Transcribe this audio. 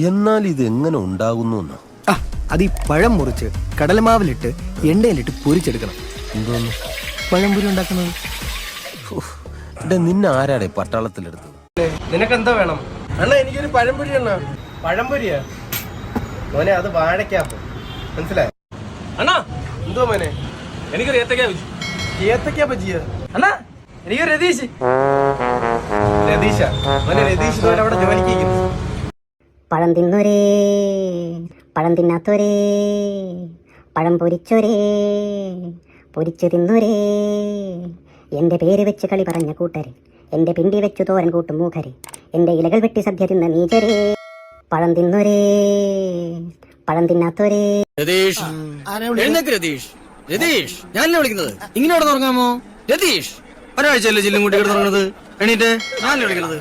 എന്നാൽ ഇത് എങ്ങനെ ഉണ്ടാകുന്നു? അത് ഈ പഴം മുറിച്ച് കടലമാവിലിട്ട് എണ്ണയിലിട്ട് പൊരിച്ചെടുക്കണം. എന്തോന്ന് പഴംപൊരി ഉണ്ടാക്കുന്നത്? നിന്നെ ആരാടേ പട്ടാളത്തിലെടുത്തത്? നിനക്കെന്താ വേണം? അണ്ണാ എനിക്കൊരു പഴംപൊരി. അണ്ണാ പഴംപൊരിയാ മോനെ, അത് വാഴക്കാപ്പ്, മനസ്സിലായോ? അണ്ണാ എന്തോ മോനെ? എനിക്കൊരു ഏത്തക്കാ ബജിയ. അണ്ണാ എനിക്കൊരു രതീഷ് മോനെ. രതീഷ് ഇതുപോലെ അവിടെ ജോലിക്ക് ഇരിക്കുന്നു. പഴം തിന്നൊരേ, പഴം തിന്നാത്തൊരേ, പഴം പൊരിച്ചൊരേ, പൊരിച്ചു തിന്നൊരേ, എൻ്റെ പേര് വെച്ച് കളി പറഞ്ഞ കൂട്ടരെ, എൻ്റെ പിണ്ടി വെച്ചു തോരൻ കൂട്ടും മൂഖരെ, എൻ്റെ ഇലകൾ വെട്ടി സദ്യ തിന്ന നീചരേ, പഴം തിന്നൊരേ, പഴം തിന്നാത്തൊരേ. രതീഷ്, രതീഷ്, രതീഷ്, ഞാനല്ലേ വിളിക്കുന്നത്? ഇങ്ങനെ അവിടെ തുടങ്ങാമോ? രതീഷ്, ഒരാഴ്ചയല്ലേ ചില്ലും കൂട്ടി കിടന്നുറങ്ങുന്നത്? എണീറ്റ്, ഞാനല്ലേ വിളിക്കുന്നത്?